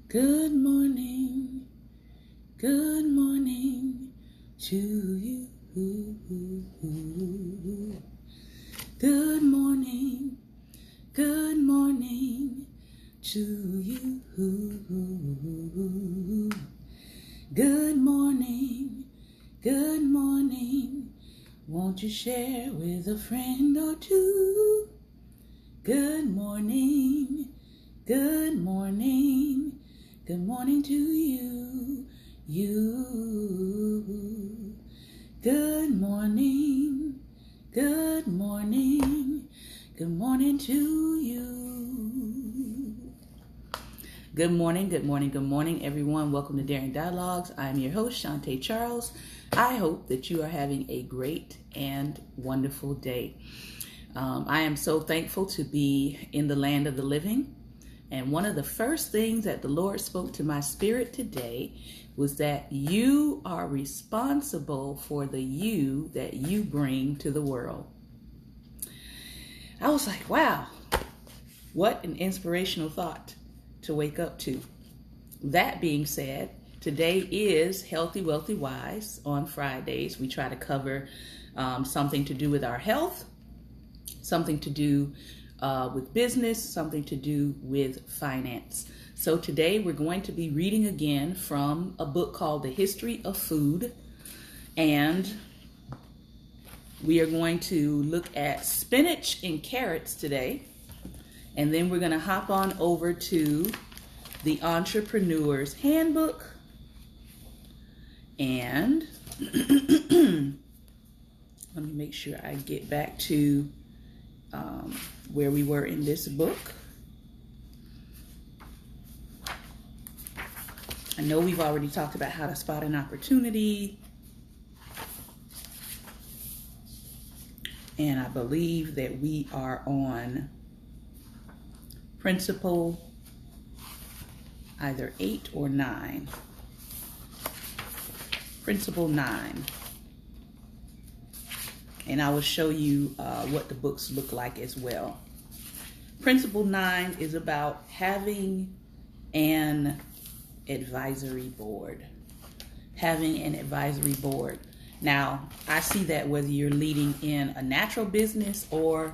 Good morning to you. Good morning to you. Good morning, won't you share with a friend or two? Good morning to you. Good morning to you. Good morning, everyone. Welcome to Daring Dialogues. I'm your host, Shantae Charles. I hope that you are having a great and wonderful day. I am so thankful to be in the land of the living. And one of the first things that the Lord spoke to my spirit today was that you are responsible for the you that you bring to the world. I was like, wow, what an inspirational thought to wake up to. That being said, today is Healthy, Wealthy, Wise. On Fridays, we try to cover something to do with our health, something to do with business, something to do with finance. So today we're going to be reading again from a book called The History of Food. And we are going to look at spinach and carrots today. And then we're going to hop on over to the Entrepreneurs Handbook. And let me make sure I get back to where we were in this book. I know we've already talked about how to spot an opportunity. And I believe that we are on principle either 8 or 9. Principle 9. And I will show you what the books look like as well. Principle 9 is about having an advisory board. Having an advisory board. Now, I see that whether you're leading in a natural business or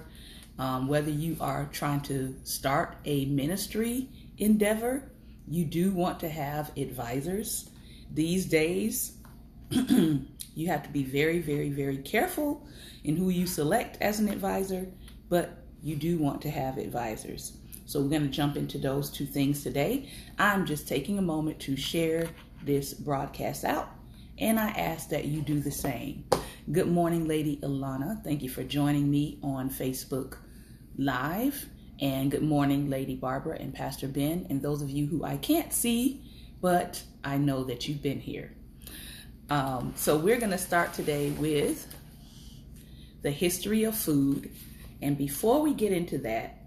whether you are trying to start a ministry endeavor, you do want to have advisors. These days, you have to be very, very, very careful in who you select as an advisor, but you do want to have advisors. So we're going to jump into those two things today. I'm just taking a moment to share this broadcast out, and I ask that you do the same. Good morning, Lady Ilana. Thank you for joining me on Facebook Live. And good morning, Lady Barbara and Pastor Ben, and those of you who I can't see, but I know that you've been here. So we're going to start today with the history of food. And before we get into that,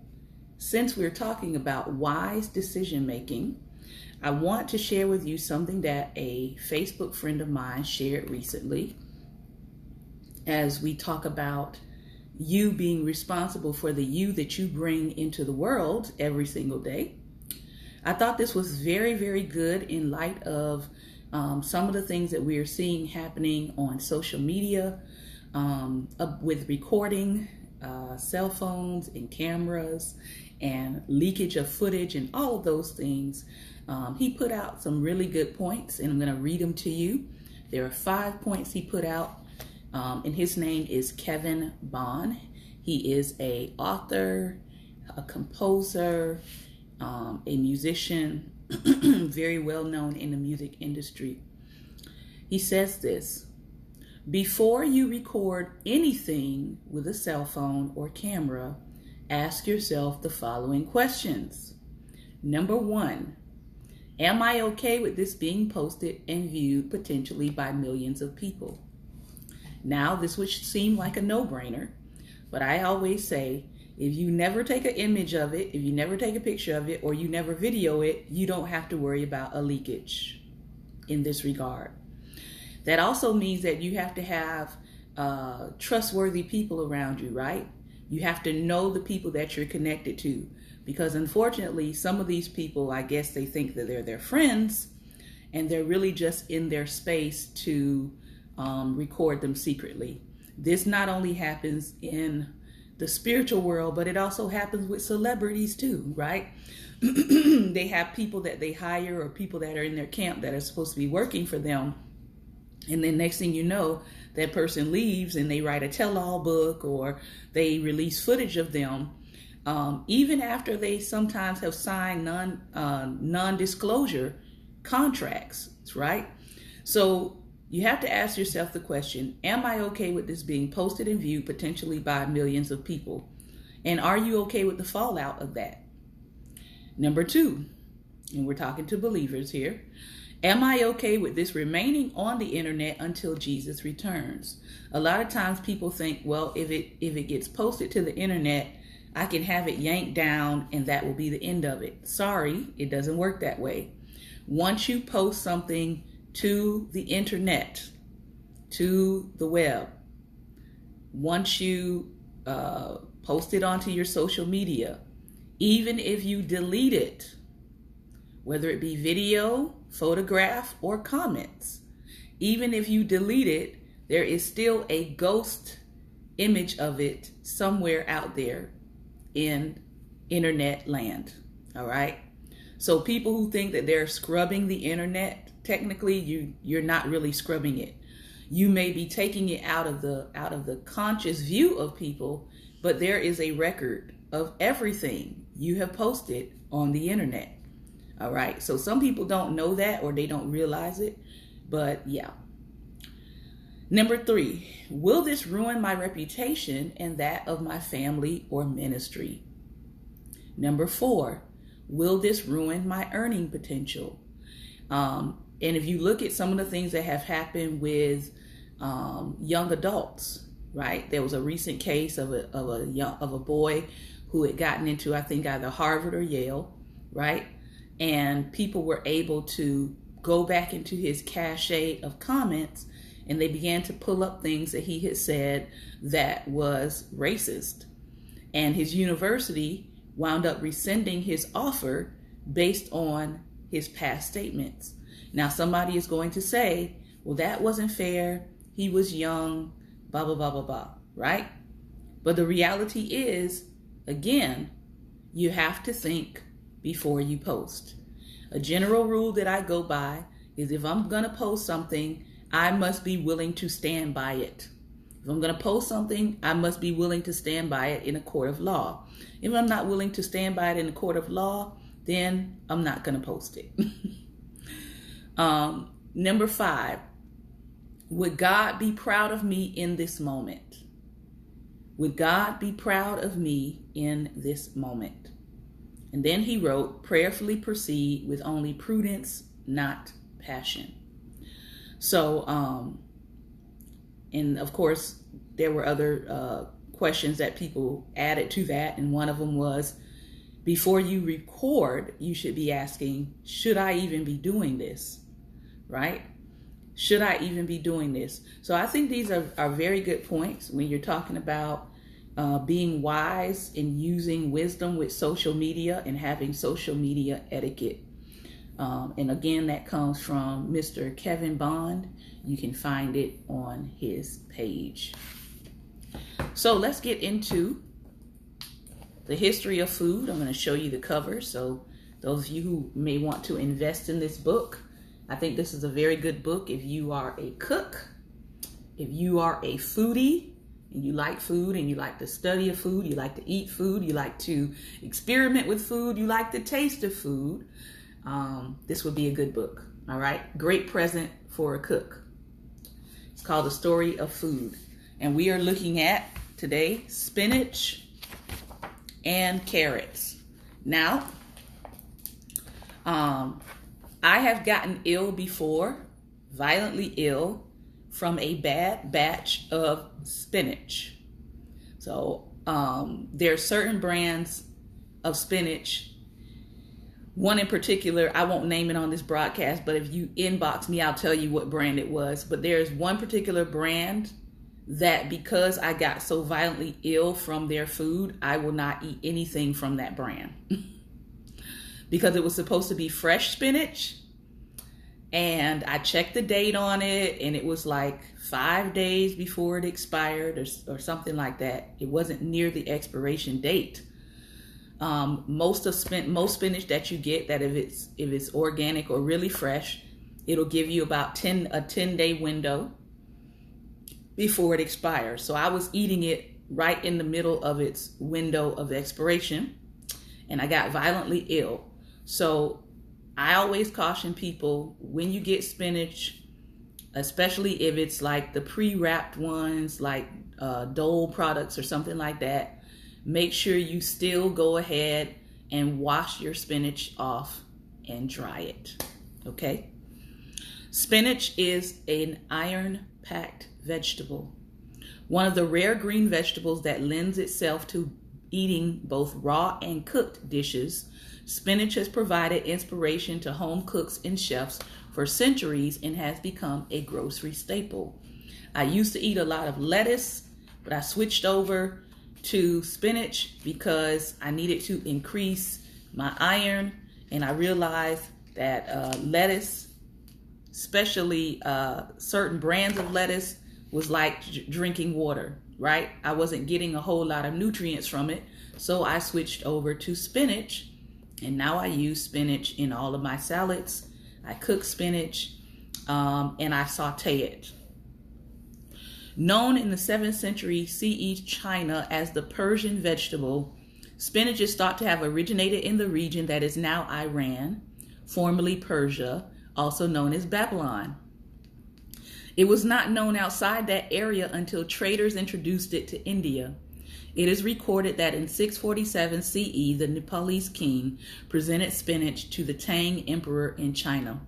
since we're talking about wise decision making, I want to share with you something that a Facebook friend of mine shared recently as we talk about you being responsible for the you that you bring into the world every single day. I thought this was very, very good in light of some of the things that we are seeing happening on social media with recording, cell phones and cameras and leakage of footage and all of those things. He put out some really good points, and I'm going to read them to you. There are 5 points he put out, and his name is Kevin Bond. He is an author, a composer, a musician, very well known in the music industry. He says this: before you record anything with a cell phone or camera, ask yourself the following questions. Number 1, am I okay with this being posted and viewed potentially by millions of people? Now, this would seem like a no-brainer, but I always say, if you never take an image of it, if you never take a picture of it, or you never video it, you don't have to worry about a leakage in this regard. That also means that you have to have trustworthy people around you, right? You have to know the people that you're connected to. Because unfortunately, some of these people, I guess they think that they're their friends, and they're really just in their space to record them secretly. This not only happens in the spiritual world, but it also happens with celebrities too, right? They have people that they hire or people that are in their camp that are supposed to be working for them. And then next thing you know, that person leaves and they write a tell-all book or they release footage of them, even after they sometimes have signed non-disclosure contracts, right? So you have to ask yourself the question, am I okay with this being posted and viewed potentially by millions of people? And are you okay with the fallout of that? Number 2, and we're talking to believers here, am I okay with this remaining on the internet until Jesus returns? A lot of times people think, well, if it gets posted to the internet, I can have it yanked down and that will be the end of it. Sorry, it doesn't work that way. Once you post something to the internet, to the web, once you post it onto your social media, even if you delete it, whether it be video, photograph, or comments, even if you delete it, there is still a ghost image of it somewhere out there in internet land. All right. So people who think that they're scrubbing the internet, technically you're not really scrubbing it. You may be taking it out of the conscious view of people, but there is a record of everything you have posted on the internet. All right. So some people don't know that or they don't realize it, but yeah. Number 3, will this ruin my reputation and that of my family or ministry? Number 4, will this ruin my earning potential? And if you look at some of the things that have happened with young adults, right? There was a recent case of a boy who had gotten into, I think, either Harvard or Yale, right? And people were able to go back into his cache of comments and they began to pull up things that he had said that was racist. And his university wound up rescinding his offer based on his past statements. Now, somebody is going to say, well, that wasn't fair. He was young, blah, blah, blah, blah, blah, right? But the reality is, again, you have to think before you post. A general rule that I go by is if I'm going to post something, I must be willing to stand by it. If I'm going to post something, I must be willing to stand by it in a court of law. If I'm not willing to stand by it in a court of law, then I'm not going to post it. Number 5, would God be proud of me in this moment? Would God be proud of me in this moment? And then he wrote, prayerfully proceed with only prudence, not passion. So, and of course, there were other questions that people added to that. And one of them was, before you record, you should be asking, should I even be doing this? Right? Should I even be doing this? So I think these are very good points when you're talking about being wise and using wisdom with social media and having social media etiquette. And again, that comes from Mr. Kevin Bond. You can find it on his page. So let's get into the history of food. I'm going to show you the cover. So those of you who may want to invest in this book, I think this is a very good book if you are a cook, if you are a foodie, and you like food and you like the study of food, you like to eat food, you like to experiment with food, you like the taste of food, this would be a good book. All right. Great present for a cook. It's called The Story of Food. And we are looking at today spinach and carrots. Now, I have gotten ill before, violently ill, from a bad batch of spinach. So there are certain brands of spinach. One in particular, I won't name it on this broadcast, but if you inbox me, I'll tell you what brand it was. But there's one particular brand that because I got so violently ill from their food, I will not eat anything from that brand. Because it was supposed to be fresh spinach, and I checked the date on it, and it was like 5 days before it expired, or something like that. It wasn't near the expiration date. Most spinach that you get, that if it's organic or really fresh, it'll give you about a 10-day window before it expires. So I was eating it right in the middle of its window of expiration, and I got violently ill. So I always caution people, when you get spinach, especially if it's like the pre-wrapped ones, like Dole products or something like that, make sure you still go ahead and wash your spinach off and dry it. Okay? Spinach is an iron-packed vegetable, one of the rare green vegetables that lends itself to eating both raw and cooked dishes. Spinach has provided inspiration to home cooks and chefs for centuries and has become a grocery staple. I used to eat a lot of lettuce, but I switched over to spinach because I needed to increase my iron, and I realized that lettuce, especially certain brands of lettuce, was like drinking water, right? I wasn't getting a whole lot of nutrients from it, so I switched over to spinach, and now I use spinach in all of my salads. I cook spinach, and I saute it. Known in the 7th century CE China as the Persian vegetable, spinach is thought to have originated in the region that is now Iran, formerly Persia, also known as Babylon. It was not known outside that area until traders introduced it to India. It is recorded that in 647 CE, the Nepalese king presented spinach to the Tang emperor in China.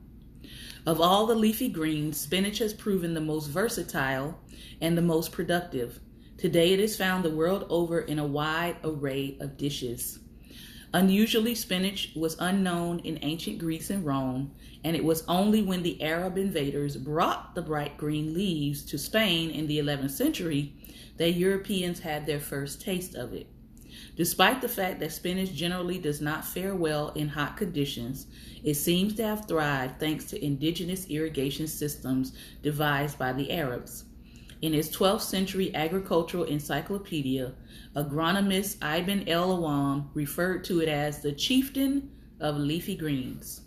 Of all the leafy greens, spinach has proven the most versatile and the most productive. Today it is found the world over in a wide array of dishes. Unusually, spinach was unknown in ancient Greece and Rome, and it was only when the Arab invaders brought the bright green leaves to Spain in the 11th century that Europeans had their first taste of it. Despite the fact that spinach generally does not fare well in hot conditions, it seems to have thrived thanks to indigenous irrigation systems devised by the Arabs. In his 12th century agricultural encyclopedia, agronomist Ibn el-Awam referred to it as the chieftain of leafy greens.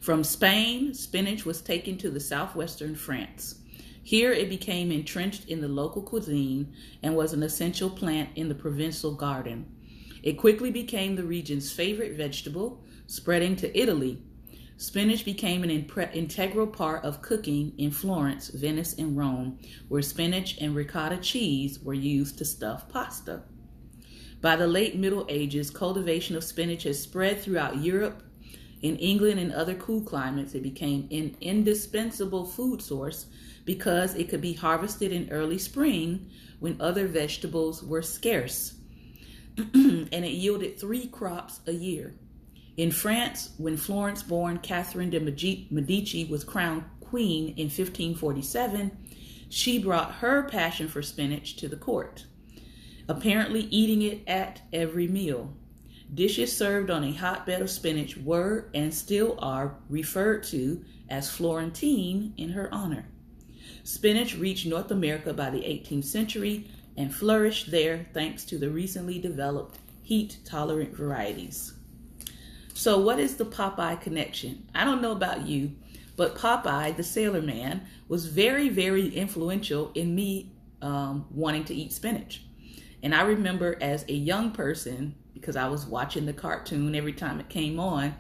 From Spain, spinach was taken to the southwestern France. Here it became entrenched in the local cuisine and was an essential plant in the provincial garden. It quickly became the region's favorite vegetable, spreading to Italy. Spinach became an integral part of cooking in Florence, Venice, and Rome, where spinach and ricotta cheese were used to stuff pasta. By the late Middle Ages, cultivation of spinach has spread throughout Europe. In England and other cool climates, it became an indispensable food source because it could be harvested in early spring when other vegetables were scarce, and it yielded 3 crops a year. In France, when Florence-born Catherine de Medici was crowned queen in 1547, she brought her passion for spinach to the court, apparently eating it at every meal. Dishes served on a hotbed of spinach were and still are referred to as Florentine in her honor. Spinach reached North America by the 18th century and flourished there thanks to the recently developed heat-tolerant varieties. So what is the Popeye connection? I don't know about you, but Popeye, the sailor man, was very, very influential in me wanting to eat spinach. And I remember as a young person, because I was watching the cartoon every time it came on,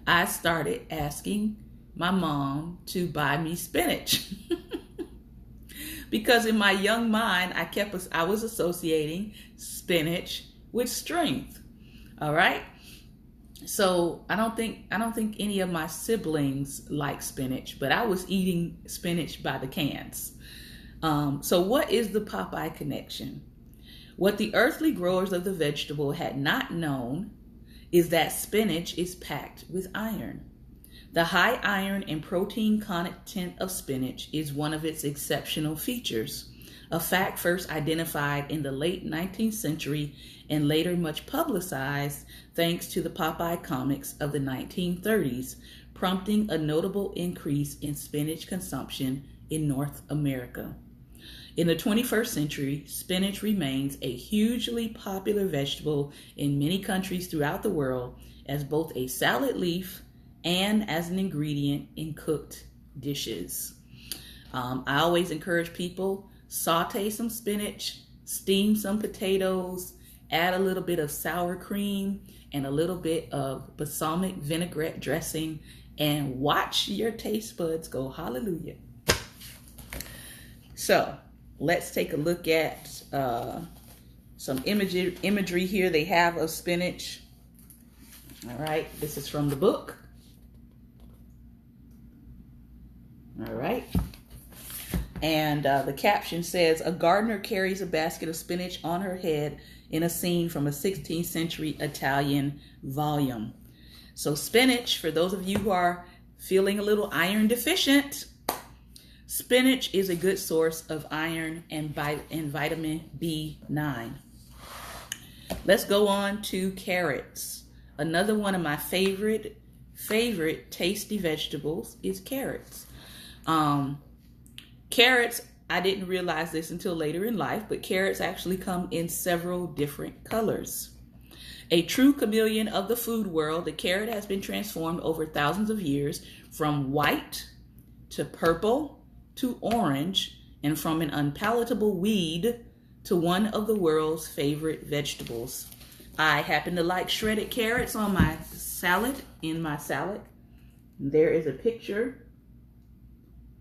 I started asking my mom to buy me spinach. Because in my young mind, I was associating spinach with strength. All right. So I don't think any of my siblings like spinach, but I was eating spinach by the cans. So what is the Popeye connection? What the earthly growers of the vegetable had not known is that spinach is packed with iron. The high iron and protein content of spinach is one of its exceptional features. a fact first identified in the late 19th century and later much publicized thanks to the Popeye comics of the 1930s, prompting a notable increase in spinach consumption in North America. In the 21st century, spinach remains a hugely popular vegetable in many countries throughout the world as both a salad leaf and as an ingredient in cooked dishes. I always encourage people, saute some spinach, steam some potatoes, add a little bit of sour cream and a little bit of balsamic vinaigrette dressing, and watch your taste buds go hallelujah. So let's take a look at some imagery here they have of spinach. All right, this is from the book. All right. And the caption says, a gardener carries a basket of spinach on her head in a scene from a 16th century Italian volume. So spinach, for those of you who are feeling a little iron deficient, spinach is a good source of iron and vitamin B9. Let's go on to carrots. Another one of my favorite tasty vegetables is carrots. Carrots, I didn't realize this until later in life, but carrots actually come in several different colors. A true chameleon of the food world, the carrot has been transformed over thousands of years from white to purple to orange, and from an unpalatable weed to one of the world's favorite vegetables. I happen to like shredded carrots on my salad, There is a picture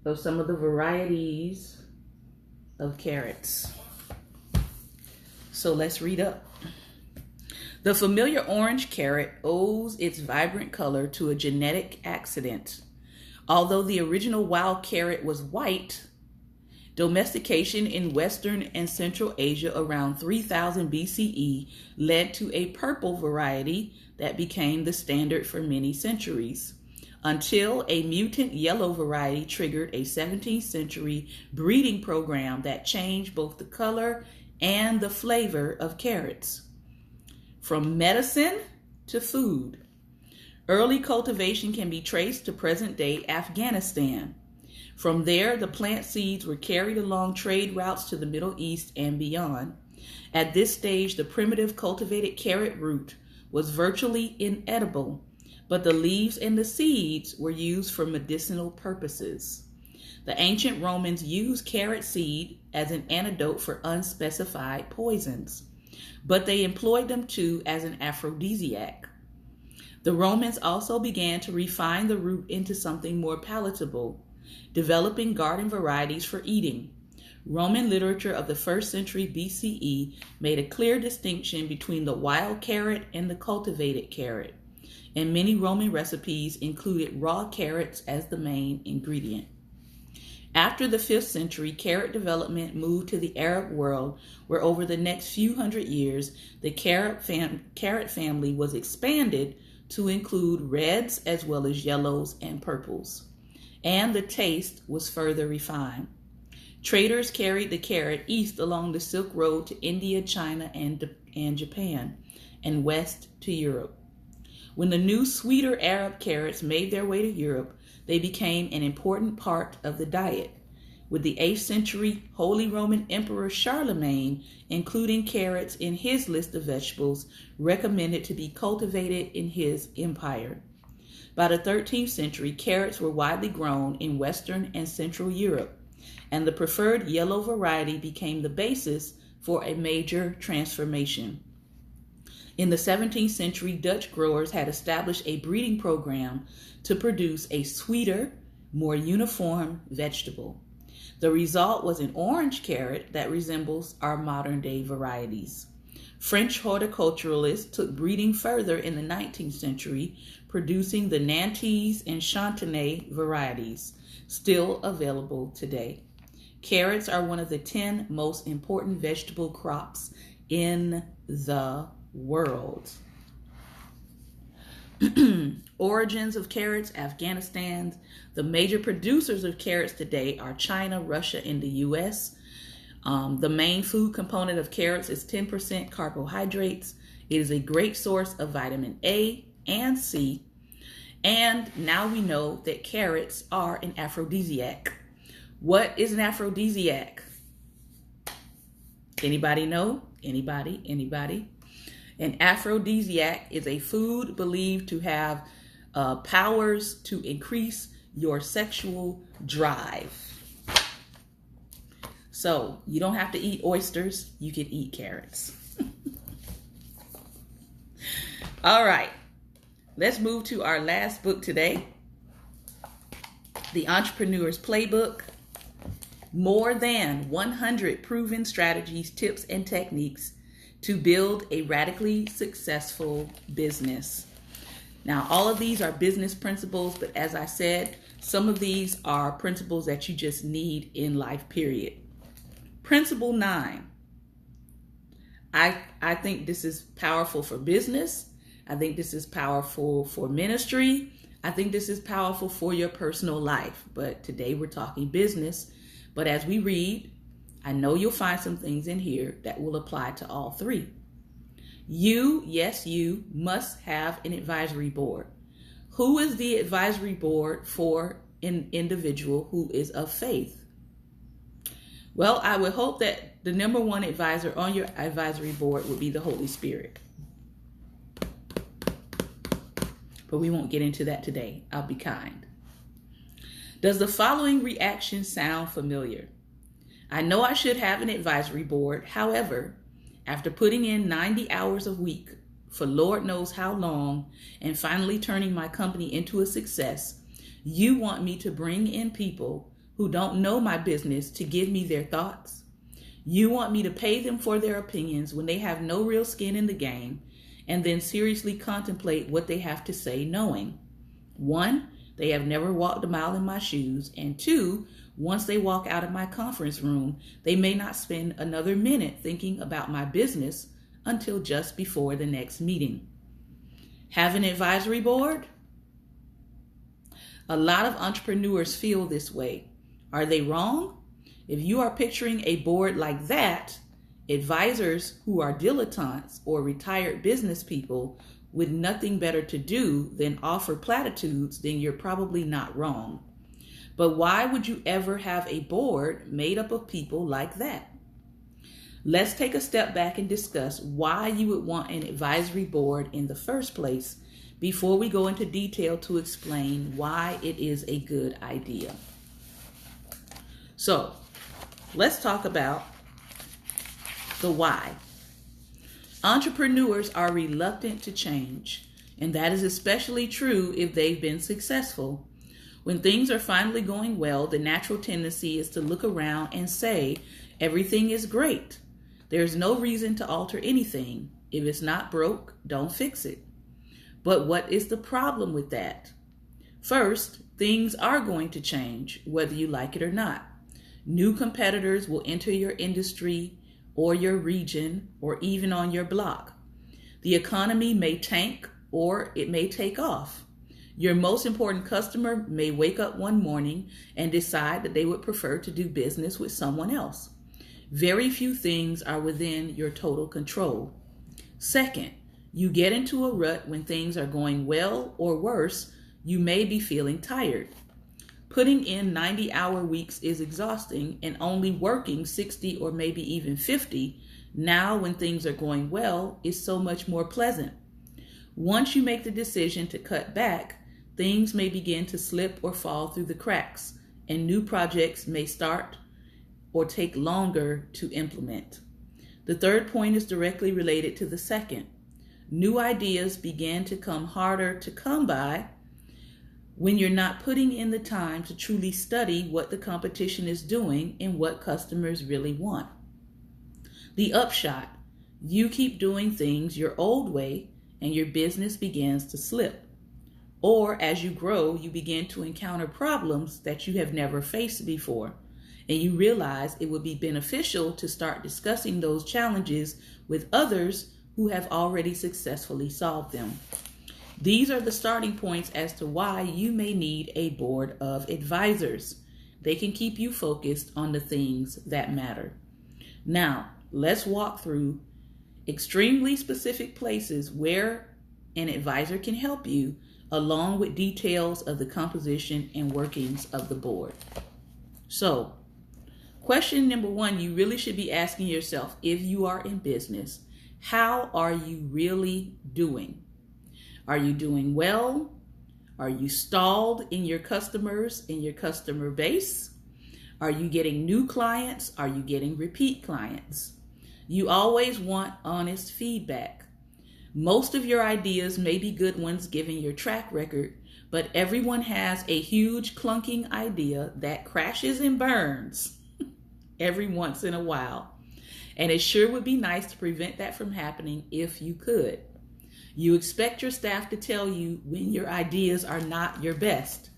of some of the varieties of carrots. So let's read up. The familiar orange carrot owes its vibrant color to a genetic accident. Although the original wild carrot was white, domestication in Western and Central Asia around 3000 BCE led to a purple variety that became the standard for many centuries, until a mutant yellow variety triggered a 17th century breeding program that changed both the color and the flavor of carrots. From medicine to food, early cultivation can be traced to present-day Afghanistan. From there, the plant seeds were carried along trade routes to the Middle East and beyond. At this stage, the primitive cultivated carrot root was virtually inedible, but the leaves and the seeds were used for medicinal purposes. The ancient Romans used carrot seed as an antidote for unspecified poisons, but they employed them too as an aphrodisiac. The Romans also began to refine the root into something more palatable, developing garden varieties for eating. Roman literature of the 1st century BCE made a clear distinction between the wild carrot and the cultivated carrot, and many Roman recipes included raw carrots as the main ingredient. After the 5th century, carrot development moved to the Arab world, where over the next few hundred years, the carrot family was expanded to include reds as well as yellows and purples, and the taste was further refined. Traders carried the carrot east along the Silk Road to India, China, and Japan, and west to Europe. When the new, sweeter Arab carrots made their way to Europe, they became an important part of the diet, with the 8th century Holy Roman Emperor Charlemagne including carrots in his list of vegetables recommended to be cultivated in his empire. By the 13th century, carrots were widely grown in Western and Central Europe, and the preferred yellow variety became the basis for a major transformation. In the 17th century, Dutch growers had established a breeding program to produce a sweeter, more uniform vegetable. The result was an orange carrot that resembles our modern-day varieties. French horticulturalists took breeding further in the 19th century, producing the Nantes and Chantenay varieties, still available today. Carrots are one of the 10 most important vegetable crops in the world. Origins of carrots, Afghanistan. The major producers of carrots today are China, Russia, and the U.S. The main food component of carrots is 10% carbohydrates. It is a great source of vitamin A and C. And now we know that carrots are an aphrodisiac. What is an aphrodisiac? Anybody know? Anybody? An aphrodisiac is a food believed to have powers to increase your sexual drive. So you don't have to eat oysters. You can eat carrots. All right. Let's move to our last book today. The Entrepreneurs Playbook. More than 100 proven strategies, tips, and techniques to build a radically successful business. Now, all of these are business principles, but as I said, some of these are principles that you just need in life, period. Principle 9. I think this is powerful for business. I think this is powerful for ministry. I think this is powerful for your personal life. But today we're talking business. But as we read, I know you'll find some things in here that will apply to all three. You, yes, you must have an advisory board. Who is the advisory board for an individual who is of faith? Well, I would hope that the number one advisor on your advisory board would be the Holy Spirit. But we won't get into that today. I'll be kind. Does the following reaction sound familiar? I know I should have an advisory board. However, after putting in 90 hours a week for Lord knows how long and finally turning my company into a success, you want me to bring in people who don't know my business to give me their thoughts? You want me to pay them for their opinions when they have no real skin in the game, and then seriously contemplate what they have to say, knowing, 1, they have never walked a mile in my shoes, and 2, once they walk out of my conference room, they may not spend another minute thinking about my business until just before the next meeting. Have an advisory board? A lot of entrepreneurs feel this way. Are they wrong? If you are picturing a board like that, advisors who are dilettantes or retired business people with nothing better to do than offer platitudes, then you're probably not wrong. But why would you ever have a board made up of people like that? Let's take a step back and discuss why you would want an advisory board in the first place before we go into detail to explain why it is a good idea. So, let's talk about the why. Entrepreneurs are reluctant to change, and that is especially true if they've been successful. When things are finally going well, the natural tendency is to look around and say, everything is great. There's no reason to alter anything. If it's not broke, don't fix it. But what is the problem with that? First, things are going to change, whether you like it or not. New competitors will enter your industry or your region or even on your block. The economy may tank or it may take off. Your most important customer may wake up one morning and decide that they would prefer to do business with someone else. Very few things are within your total control. Second, you get into a rut when things are going well, or worse, you may be feeling tired. Putting in 90-hour weeks is exhausting, and only working 60 or maybe even 50 now when things are going well is so much more pleasant. Once you make the decision to cut back, things may begin to slip or fall through the cracks, and new projects may start or take longer to implement. The third point is directly related to the second. New ideas begin to come harder to come by when you're not putting in the time to truly study what the competition is doing and what customers really want. The upshot, you keep doing things your old way and your business begins to slip. Or as you grow, you begin to encounter problems that you have never faced before, and you realize it would be beneficial to start discussing those challenges with others who have already successfully solved them. These are the starting points as to why you may need a board of advisors. They can keep you focused on the things that matter. Now, let's walk through extremely specific places where an advisor can help you, along with details of the composition and workings of the board. So, question number one, you really should be asking yourself, if you are in business, how are you really doing? Are you doing well? Are you stalled in your customers, in your customer base? Are you getting new clients? Are you getting repeat clients? You always want honest feedback. Most of your ideas may be good ones given your track record, but everyone has a huge clunking idea that crashes and burns every once in a while. And it sure would be nice to prevent that from happening if you could. You expect your staff to tell you when your ideas are not your best.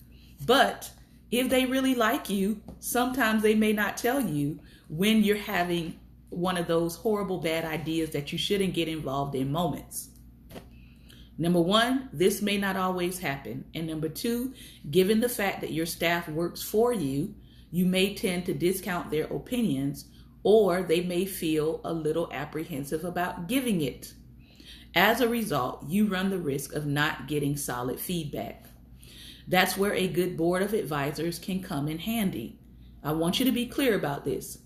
But if they really like you, sometimes they may not tell you when you're having one of those horrible bad ideas that you shouldn't get involved in moments. Number one, this may not always happen. And number two, given the fact that your staff works for you, you may tend to discount their opinions, or they may feel a little apprehensive about giving it. As a result, you run the risk of not getting solid feedback. That's where a good board of advisors can come in handy. I want you to be clear about this.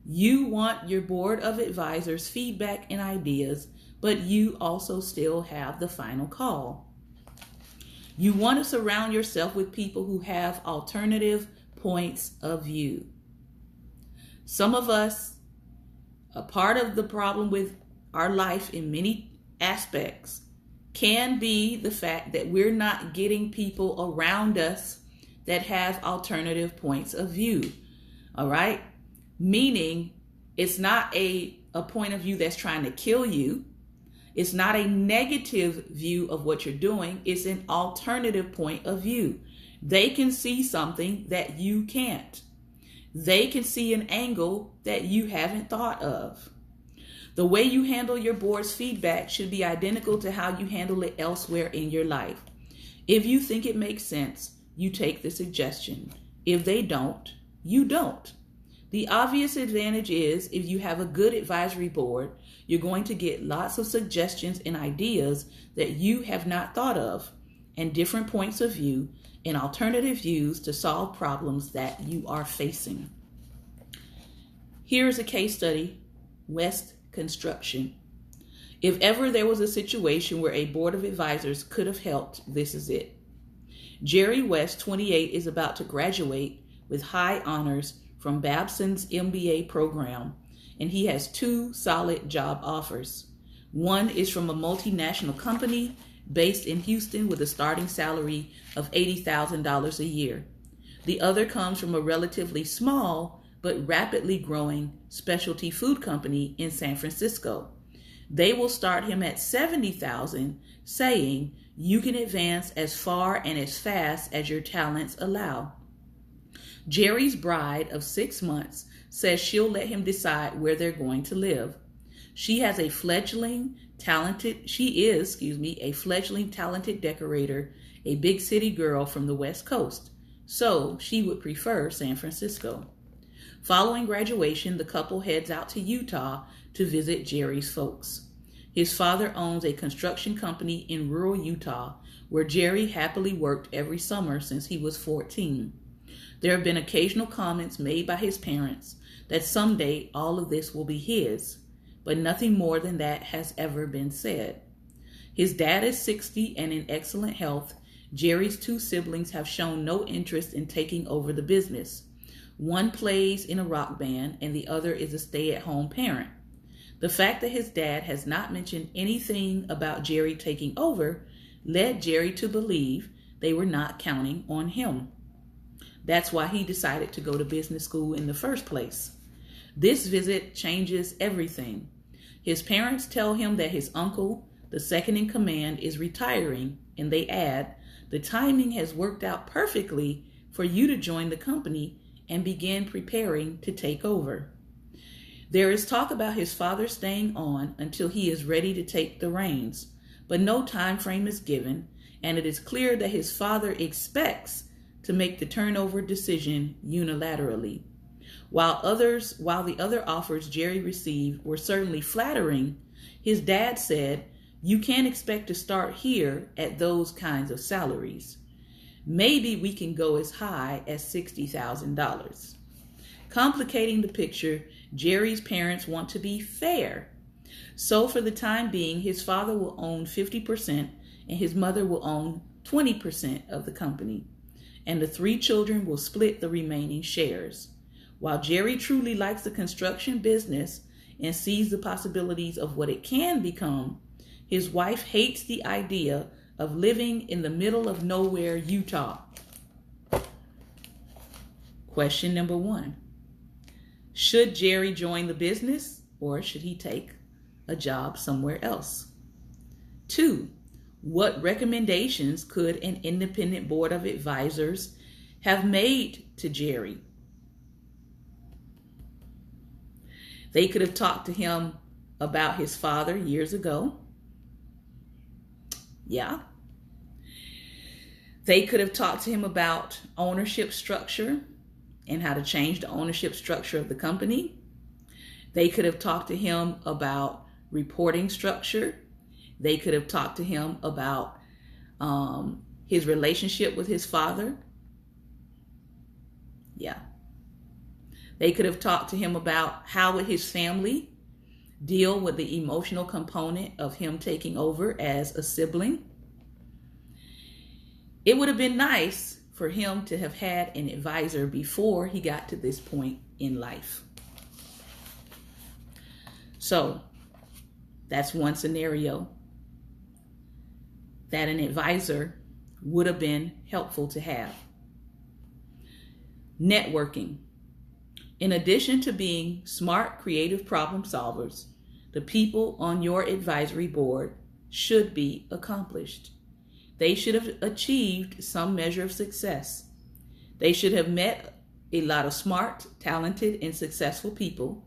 You want your board of advisors' feedback and ideas, but you also still have the final call. You want to surround yourself with people who have alternative points of view. Some of us, a part of the problem with our life in many aspects can be the fact that we're not getting people around us that have alternative points of view. All right? Meaning it's not a point of view that's trying to kill you. It's not a negative view of what you're doing. It's an alternative point of view. They can see something that you can't. They can see an angle that you haven't thought of. The way you handle your board's feedback should be identical to how you handle it elsewhere in your life. If you think it makes sense, you take the suggestion. If they don't, you don't. The obvious advantage is if you have a good advisory board, you're going to get lots of suggestions and ideas that you have not thought of, and different points of view and alternative views to solve problems that you are facing. Here's a case study, West Construction. If ever there was a situation where a board of advisors could have helped, this is it. Jerry West, 28, is about to graduate with high honors from Babson's MBA program, and he has two solid job offers. One is from a multinational company based in Houston with a starting salary of $80,000 a year. The other comes from a relatively small but rapidly growing specialty food company in San Francisco. They will start him at $70,000, saying, "You can advance as far and as fast as your talents allow." Jerry's bride of 6 months says she'll let him decide where they're going to live. She is a fledgling talented decorator, a big city girl from the West Coast. So she would prefer San Francisco. Following graduation, the couple heads out to Utah to visit Jerry's folks. His father owns a construction company in rural Utah, where Jerry happily worked every summer since he was 14. There have been occasional comments made by his parents that someday all of this will be his, but nothing more than that has ever been said. His dad is 60 and in excellent health. Jerry's two siblings have shown no interest in taking over the business. One plays in a rock band and the other is a stay-at-home parent. The fact that his dad has not mentioned anything about Jerry taking over led Jerry to believe they were not counting on him. That's why he decided to go to business school in the first place. This visit changes everything. His parents tell him that his uncle, the second in command, is retiring, and they add, "The timing has worked out perfectly for you to join the company and begin preparing to take over." There is talk about his father staying on until he is ready to take the reins, but no time frame is given, and it is clear that his father expects to make the turnover decision unilaterally. While the other offers Jerry received were certainly flattering, his dad said, "You can't expect to start here at those kinds of salaries. Maybe we can go as high as $60,000. Complicating the picture, Jerry's parents want to be fair. So for the time being, his father will own 50% and his mother will own 20% of the company. And the 3 children will split the remaining shares. While Jerry truly likes the construction business and sees the possibilities of what it can become, his wife hates the idea of living in the middle of nowhere, Utah." Question number 1. Should Jerry join the business or should he take a job somewhere else? 2. What recommendations could an independent board of advisors have made to Jerry? They could have talked to him about his father years ago. Yeah. They could have talked to him about ownership structure and how to change the ownership structure of the company. They could have talked to him about reporting structure. They could have talked to him about his relationship with his father. Yeah. They could have talked to him about how would his family deal with the emotional component of him taking over as a sibling. It would have been nice for him to have had an advisor before he got to this point in life. So that's one scenario that an advisor would have been helpful to have. Networking. In addition to being smart, creative problem solvers, the people on your advisory board should be accomplished. They should have achieved some measure of success. They should have met a lot of smart, talented, and successful people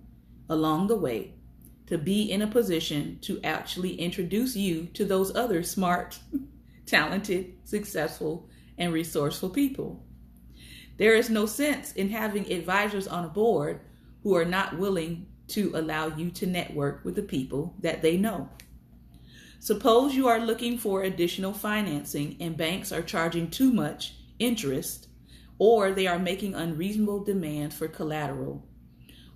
along the way to be in a position to actually introduce you to those other smart, talented, successful, and resourceful people. There is no sense in having advisors on a board who are not willing to allow you to network with the people that they know. Suppose you are looking for additional financing and banks are charging too much interest, or they are making unreasonable demands for collateral.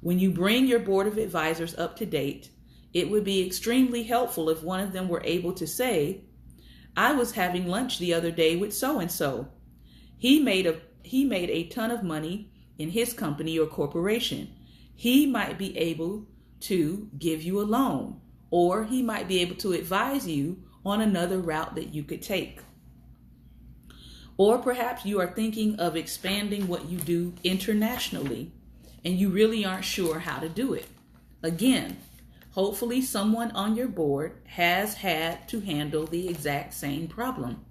When you bring your board of advisors up to date, it would be extremely helpful if one of them were able to say, "I was having lunch the other day with so-and-so. He made a ton of money in his company or corporation. He might be able to give you a loan, or he might be able to advise you on another route that you could take." Or perhaps you are thinking of expanding what you do internationally, and you really aren't sure how to do it. Again, hopefully someone on your board has had to handle the exact same problem.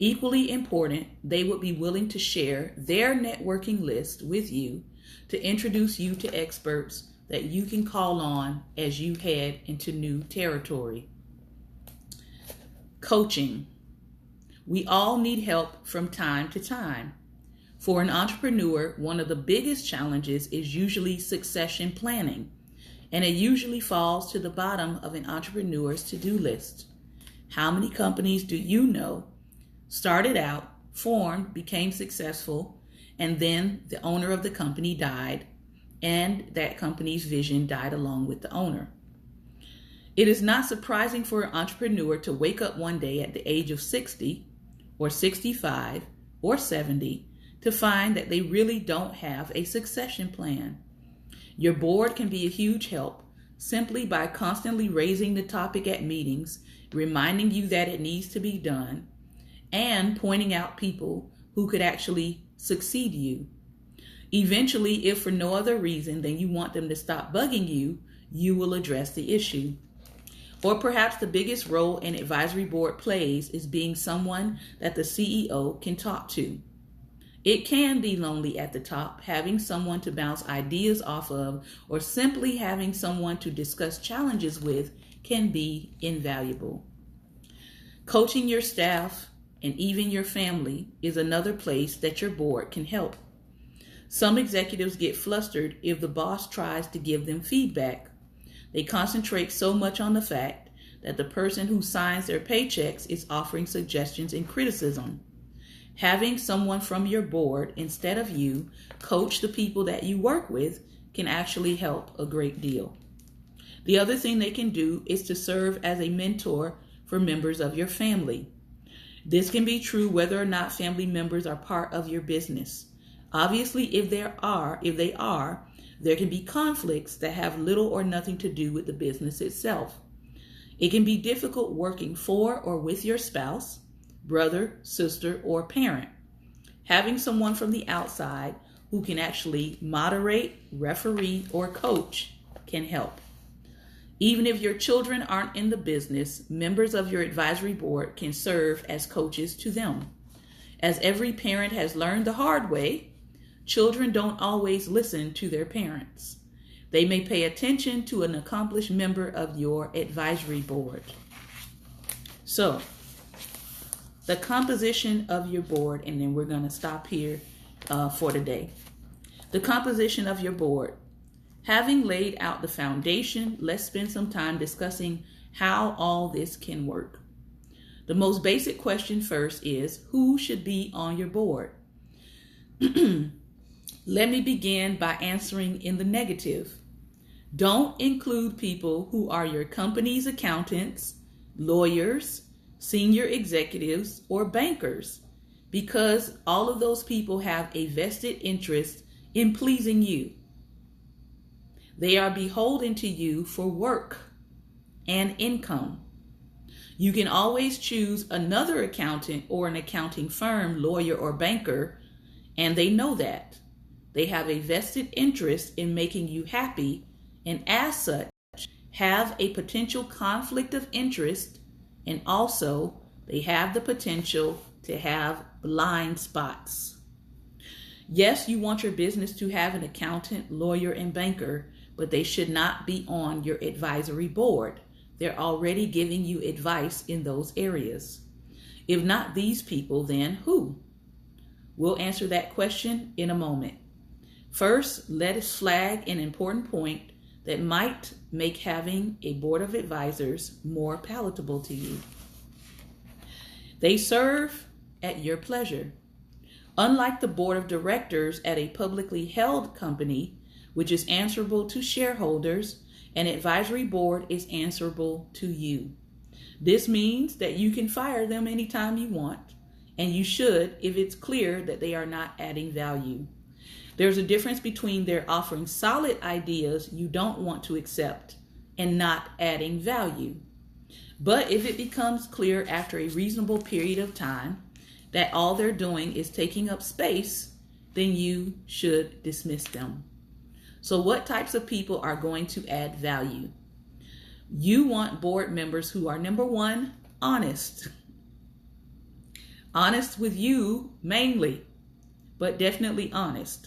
Equally important, they would be willing to share their networking list with you to introduce you to experts that you can call on as you head into new territory. Coaching. We all need help from time to time. For an entrepreneur, one of the biggest challenges is usually succession planning, and it usually falls to the bottom of an entrepreneur's to-do list. How many companies do you know started out, formed, became successful, and then the owner of the company died, and that company's vision died along with the owner? It is not surprising for an entrepreneur to wake up one day at the age of 60 or 65 or 70 to find that they really don't have a succession plan. Your board can be a huge help simply by constantly raising the topic at meetings, reminding you that it needs to be done, and pointing out people who could actually succeed you. Eventually, if for no other reason than you want them to stop bugging you, you will address the issue. Or perhaps the biggest role an advisory board plays is being someone that the CEO can talk to. It can be lonely at the top, having someone to bounce ideas off of, or simply having someone to discuss challenges with can be invaluable. Coaching your staff and even your family is another place that your board can help. Some executives get flustered if the boss tries to give them feedback. They concentrate so much on the fact that the person who signs their paychecks is offering suggestions and criticism. Having someone from your board instead of you coach the people that you work with can actually help a great deal. The other thing they can do is to serve as a mentor for members of your family. This can be true whether or not family members are part of your business. Obviously, if they are, there can be conflicts that have little or nothing to do with the business itself. It can be difficult working for or with your spouse, brother, sister, or parent. Having someone from the outside who can actually moderate, referee, or coach can help. Even if your children aren't in the business, members of your advisory board can serve as coaches to them. As every parent has learned the hard way, children don't always listen to their parents. They may pay attention to an accomplished member of your advisory board. So, the composition of your board, and then we're going to stop here for today. The composition of your board. Having laid out the foundation, let's spend some time discussing how all this can work. The most basic question first is, who should be on your board? Let me begin by answering in the negative. Don't include people who are your company's accountants, lawyers, senior executives, or bankers, because all of those people have a vested interest in pleasing you. They are beholden to you for work and income. You can always choose another accountant or an accounting firm, lawyer, or banker, and they know that. They have a vested interest in making you happy, and as such, have a potential conflict of interest, and also they have the potential to have blind spots. Yes, you want your business to have an accountant, lawyer, and banker, but they should not be on your advisory board. They're already giving you advice in those areas. If not these people, then who? We'll answer that question in a moment. First, let us flag an important point that might make having a board of advisors more palatable to you. They serve at your pleasure. Unlike the board of directors at a publicly held company, which is answerable to shareholders, an advisory board is answerable to you. This means that you can fire them anytime you want, and you should if it's clear that they are not adding value. There's a difference between their offering solid ideas you don't want to accept and not adding value. But if it becomes clear after a reasonable period of time that all they're doing is taking up space, then you should dismiss them. So what types of people are going to add value? You want board members who are, number one, honest. Honest with you mainly, but definitely honest.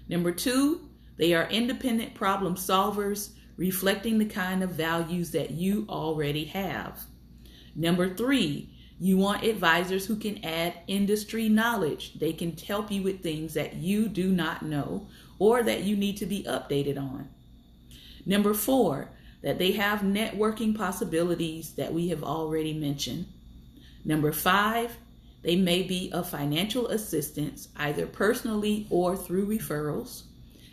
Number two, they are independent problem solvers, reflecting the kind of values that you already have. Number three, you want advisors who can add industry knowledge. They can help you with things that you do not know or that you need to be updated on. Number four, that they have networking possibilities that we have already mentioned. Number five, they may be of financial assistance, either personally or through referrals.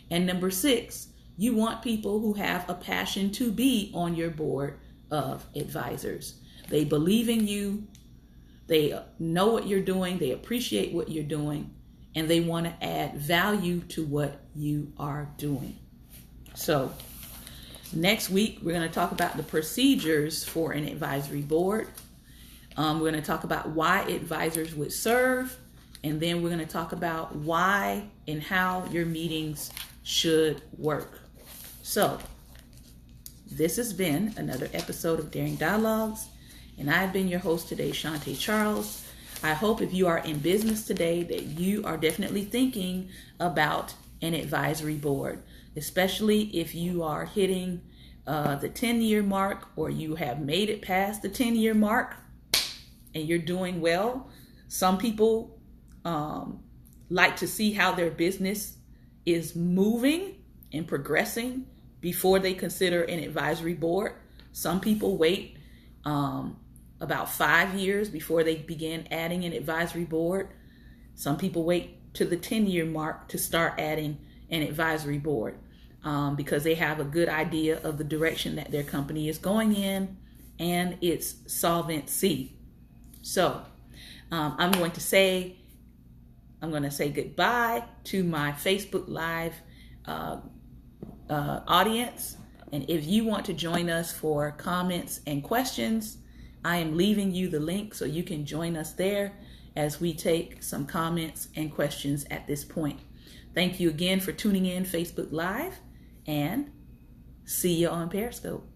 And number six, you want people who have a passion to be on your board of advisors. They believe in you, they know what you're doing, they appreciate what you're doing, and they want to add value to what you are doing. So, next week, we're going to talk about the procedures for an advisory board. We're going to talk about why advisors would serve, and then we're going to talk about why and how your meetings should work. So, this has been another episode of Daring Dialogues, and I've been your host today, Shantae Charles. I hope if you are in business today that you are definitely thinking about an advisory board, especially if you are hitting the 10-year mark or you have made it past the 10-year mark and you're doing well. Some people like to see how their business is moving and progressing before they consider an advisory board. Some people wait about 5 years before they begin adding an advisory board. Some people wait to the 10-year mark to start adding an advisory board because they have a good idea of the direction that their company is going in and its solvency. So I'm going to say goodbye to my Facebook Live audience. And if you want to join us for comments and questions, I am leaving you the link so you can join us there as we take some comments and questions at this point. Thank you again for tuning in Facebook Live, and see you on Periscope.